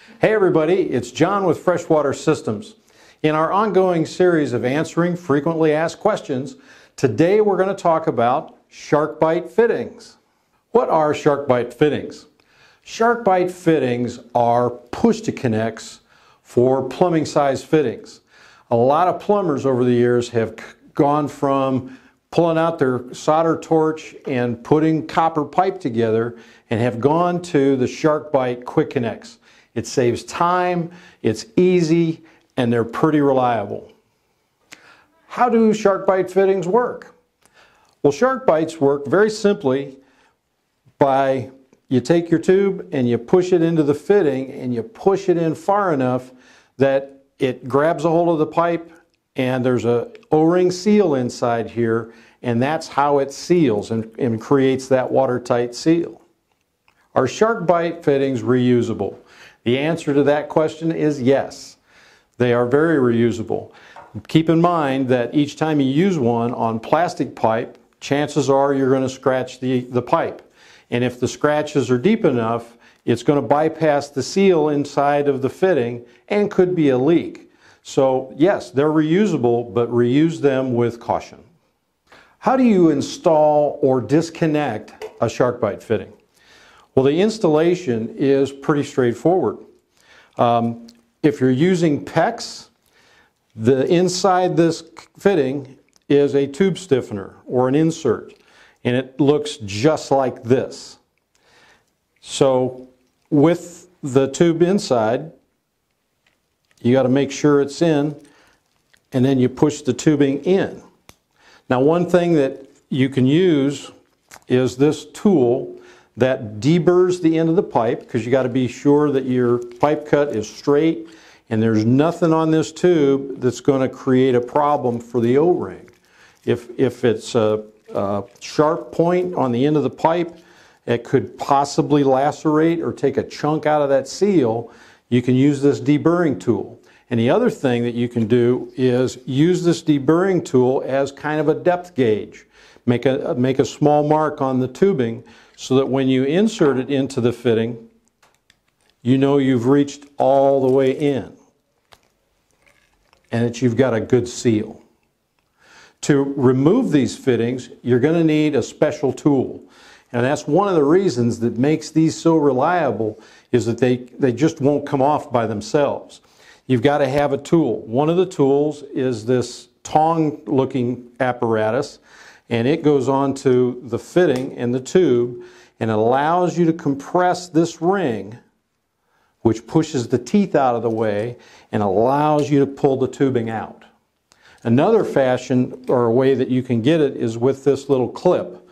Hey everybody, it's John with Freshwater Systems. In our ongoing series of answering frequently asked questions, today we're going to talk about SharkBite fittings. What are SharkBite fittings? SharkBite fittings are push-to-connects for plumbing size fittings. A lot of plumbers over the years have gone from pulling out their solder torch and putting copper pipe together and have gone to the SharkBite quick connects. It saves time, it's easy, and they're pretty reliable. How do SharkBite fittings work? Well, SharkBites work very simply by you take your tube and you push it into the fitting and you push it in far enough that it grabs a hold of the pipe and there's a O-ring seal inside here, and that's how it seals and creates that watertight seal. Are SharkBite fittings reusable? The answer to that question is yes. They are very reusable. Keep in mind that each time you use one on plastic pipe, chances are you're going to scratch the pipe. And if the scratches are deep enough, it's going to bypass the seal inside of the fitting and could be a leak. So yes, they're reusable, but reuse them with caution. How do you install or disconnect a SharkBite fitting? Well, the installation is pretty straightforward. If you're using PEX, the inside this fitting is a tube stiffener or an insert, and it looks just like this. So with the tube inside, you got to make sure it's in, and then you push the tubing in. Now, one thing that you can use is this tool that deburrs the end of the pipe, because you got to be sure that your pipe cut is straight and there's nothing on this tube that's going to create a problem for the O-ring. If it's a sharp point on the end of the pipe, it could possibly lacerate or take a chunk out of that seal. You can use this deburring tool. And the other thing that you can do is use this deburring tool as kind of a depth gauge. Make a small mark on the tubing so that when you insert it into the fitting, you know you've reached all the way in and that you've got a good seal. To remove these fittings, you're going to need a special tool. And that's one of the reasons that makes these so reliable, is that they just won't come off by themselves. You've got to have a tool. One of the tools is this tong-looking apparatus, and it goes onto the fitting and the tube and allows you to compress this ring, which pushes the teeth out of the way and allows you to pull the tubing out. Another fashion or a way that you can get it is with this little clip.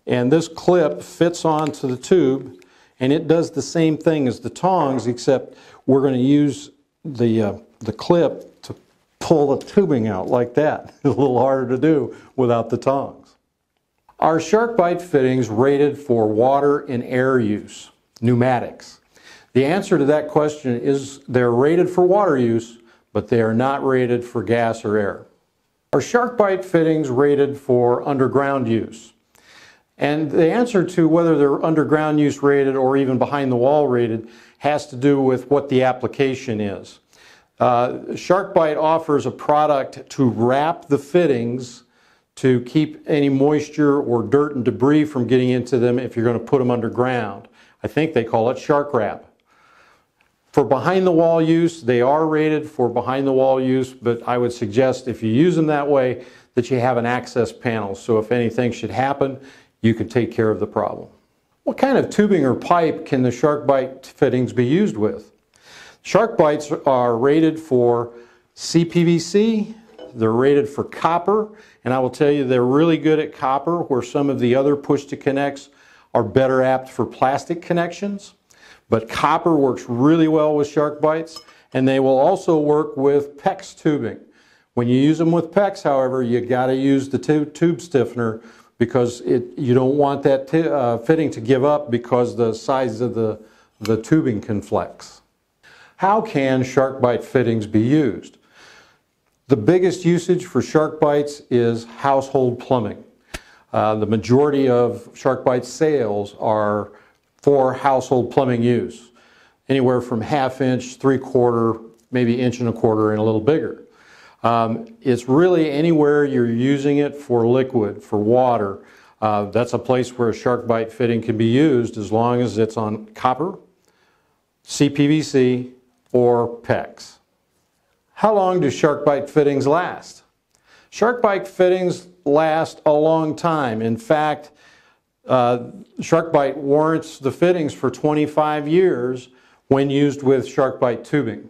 And this clip fits onto the tube, and it does the same thing as the tongs, except we're going to use the clip to pull the tubing out like that. It's a little harder to do without the tongs. Are SharkBite fittings rated for water and air use, pneumatics? The answer to that question is they're rated for water use, but they are not rated for gas or air. Are SharkBite fittings rated for underground use? And the answer to whether they're underground use rated or even behind the wall rated has to do with what the application is. SharkBite offers a product to wrap the fittings to keep any moisture or dirt and debris from getting into them if you're going to put them underground. I think they call it Shark Wrap. For behind the wall use, they are rated for behind the wall use, but I would suggest if you use them that way that you have an access panel, so if anything should happen, you can take care of the problem. What kind of tubing or pipe can the SharkBite fittings be used with? SharkBites are rated for CPVC, they're rated for copper, and I will tell you they're really good at copper, where some of the other push-to-connects are better apt for plastic connections. But copper works really well with SharkBites, and they will also work with PEX tubing. When you use them with PEX, however, you got to use the tube stiffener, because you don't want that fitting to give up because the size of the tubing can flex. How can SharkBite fittings be used? The biggest usage for SharkBites is household plumbing. The majority of SharkBite sales are for household plumbing use. anywhere from 1/2 inch, 3/4, maybe 1.25 inches and a little bigger. It's really anywhere you're using it for liquid, for water. That's a place where a SharkBite fitting can be used as long as it's on copper, CPVC, or PEX. How long do SharkBite fittings last? SharkBite fittings last a long time. In fact, SharkBite warrants the fittings for 25 years when used with SharkBite tubing.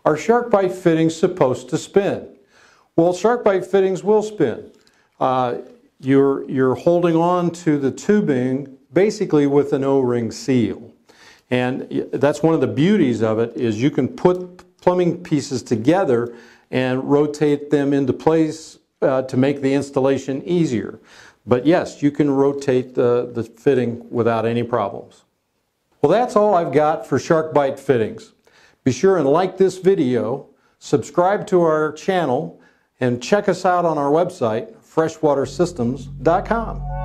Are SharkBite fittings supposed to spin? Well, SharkBite fittings will spin. You're holding on to the tubing basically with an O-ring seal. And that's one of the beauties of it, is you can put plumbing pieces together and rotate them into place to make the installation easier. But yes, you can rotate the fitting without any problems. Well, that's all I've got for SharkBite fittings. Be sure and like this video, subscribe to our channel, and check us out on our website, freshwatersystems.com.